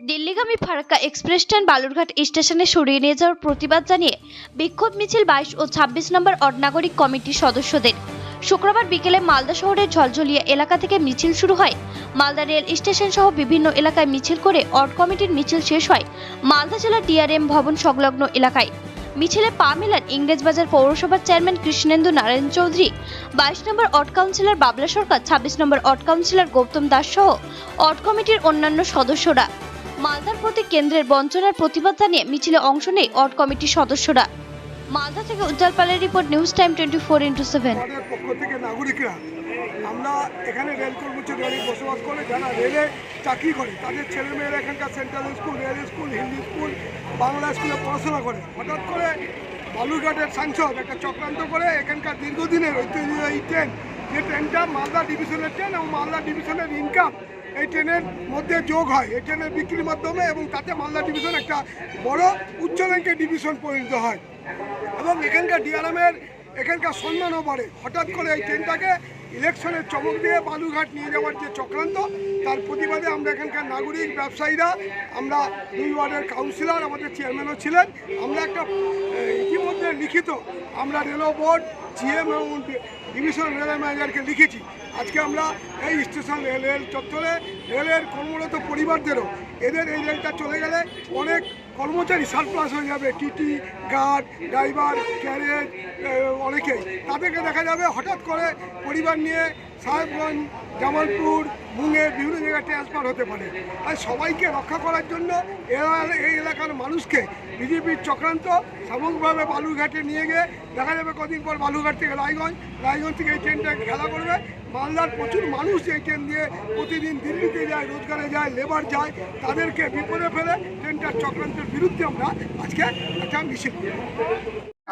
দিল্লিগামী Farakka express train Balurghat স্টেশনে সরিয়ে নিয়ে যাওয়ার প্রতিবাদ জানিয়ে বিক্ষোভ মিছিল 22 ও 26 নম্বর অড নাগরিক কমিটির সদস্যদের। শুক্রবার বিকেলে মালদা শহরের ঝলঝলিয়া এলাকা থেকে মিছিল শুরু হয়। মালদা রেল স্টেশন সহ বিভিন্ন এলাকায় মিছিল করে অড কমিটির মিছিল শেষ হয় মালদা জেলার ডিআরএম ভবন সংলগ্ন এলাকায়। মিছিলে পা মেলান ইংরেজবাজার পৌরসভার চেয়ারম্যান কৃষ্ণেন্দু নারায়ণ চৌধুরী, 22 নম্বর অড কাউন্সিলর বাবলা সরকার, 26 নম্বর অড কাউন্সিলর গৌতম দাস সহ অড কমিটির অন্যান্য সদস্যরা। মালদার প্রতি কেন্দ্রের বঞ্চনার প্রতিবাদ জানিয়ে মিছিলে অংশ নেয় অড কমিটির সদস্যরা। মালদা থেকে উজ্জ্বল পালের রিপোর্ট, নিউজ টাইম 24x7। আমাদের পক্ষ থেকে নাগরিকরা আমরা এখানে রেল কর্মচারী বসবাস করে যারা রেলে চাকরি করে তাদের ছেলেমেয়েরা এখানকার central school, rail school, Hindi school, Bangla স্কুলে পড়াশোনা করে। হঠাৎ করে বালুরঘাটের সাংসদ একটা চক্রান্ত করে এখানকার দীর্ঘদিনের ঐতিহ্যবাহী ট্রেন, যে ট্রেনটা মালদা ডিভিশনের ট্রেন এবং মালদা ডিভিশনের ইনকাম এই ট্রেনের মধ্যে যোগ হয় এই ট্রেনের বিক্রির মাধ্যমে, এবং তাতে মালদা ডিভিশন একটা বড় উচ্চ র্যাঙ্কের ডিভিশন পরিণত হয় এবং এখানকার ডিআরএমের এখানকার সম্মানও বাড়ে। হঠাৎ করে এই ট্রেনটাকে ইলেকশনের চমক দিয়ে বালুরঘাট নিয়ে যাওয়ার যে চক্রান্ত, তার প্রতিবাদে আমরা এখানকার নাগরিক ব্যবসায়ীরা, আমরা 2 ওয়ার্ডের কাউন্সিলর, আমাদের চেয়ারম্যানও ছিলেন, আমরা একটা ইতিমধ্যে লিখিত আমরা রেল বোর্ড, জিএম এবং ডিভিশন রেল ম্যানেজারকে লিখেছি। আজকে আমরা এই স্টেশন রেল চত্বরে রেলের কর্মরত পরিবারদেরও এদের এই রেলটা চলে গেলে অনেক কর্মচারী সারপ্লাস হয়ে যাবে, টিটি, গার্ড, ড্রাইভার, ক্যারেজ, অনেকেই তাদেরকে দেখা যাবে হঠাৎ করে পরিবার নিয়ে সাহেবগঞ্জ, জামালপুর, মুঙ্গের বিভিন্ন জায়গায় ট্রান্সফার হতে পারে। আর সবাইকে রক্ষা করার জন্য এই এলাকার মানুষকে বিজেপির চক্রান্ত সামগ্রিকভাবে বালুরঘাটে নিয়ে গিয়ে দেখা যাবে কদিন পর বালুরঘাট থেকে রায়গঞ্জ থেকে এই ট্রেনটা খেলা করবে। মালদার প্রচুর মানুষ এই ট্রেন দিয়ে প্রতিদিন দিল্লিতে যায়, রোজগারে যায়, লেবার যায়, তাদেরকে বিপদে ফেলে ট্রেনটার চক্রান্তের বিরুদ্ধে আমরা আজকে একটা মিছিল করি।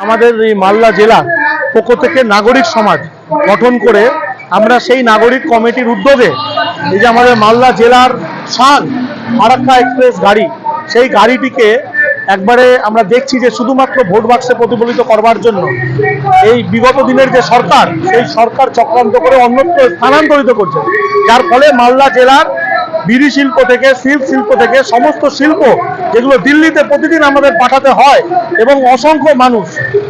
আমাদের এই মালদা জেলা পক্ষ থেকে নাগরিক সমাজ গঠন করে আমরা সেই নাগরিক কমিটির উদ্যোগে এই যে আমাদের মালদা জেলার শান ফারাক্কা এক্সপ্রেস গাড়ি, সেই গাড়িটিকে একবারে আমরা দেখছি যে শুধুমাত্র ভোট বাক্সে প্রতিফলিত করবার জন্য এই বিগত দিনের যে সরকার, সেই সরকার চক্রান্ত করে অন্যত্র স্থানান্তরিত করছে, যার ফলে মালদা জেলার বিড়ি শিল্প থেকে, সিল্ক শিল্প থেকে সমস্ত শিল্প যেগুলো দিল্লিতে প্রতিদিন আমাদের পাঠাতে হয়, এবং অসংখ্য মানুষ,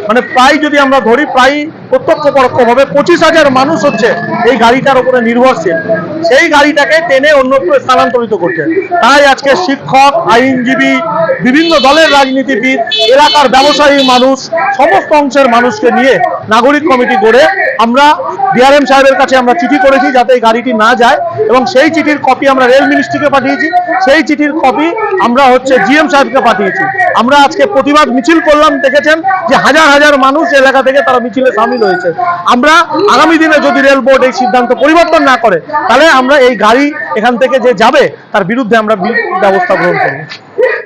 মানে প্রায় যদি আমরা ধরি প্রায় প্রত্যক্ষ পরোক্ষভাবে 25,000 মানুষ হচ্ছে এই গাড়িটার উপরে নির্ভরশীল, সেই গাড়িটাকে টেনে অন্যত্র স্থানান্তরিত করছে। তাই আজকে শিক্ষক, আইনজীবী, বিভিন্ন দলের রাজনীতিবিদ, এলাকার ব্যবসায়ী মানুষ, সমস্ত অংশের মানুষকে নিয়ে নাগরিক কমিটি করে আমরা ডিআরএম সাহেবের কাছে আমরা চিঠি করেছি যাতে এই গাড়িটি না যায়, এবং সেই চিঠির কপি আমরা রেল মিনিস্ট্রিকে পাঠিয়েছি, সেই চিঠির কপি আমরা জিএম সাহেবকে পাঠিয়েছি। আমরা আজকে প্রতিবাদ মিছিল করলাম, দেখেছেন যে হাজার হাজার মানুষ এলাকা থেকে তারা মিছিলে সামিল হয়েছে। আমরা আগামী দিনে যদি রেল বোর্ড এই সিদ্ধান্ত পরিবর্তন না করে, তাহলে আমরা এই গাড়ি এখান থেকে যে যাবে তার বিরুদ্ধে আমরা ব্যবস্থা গ্রহণ করব।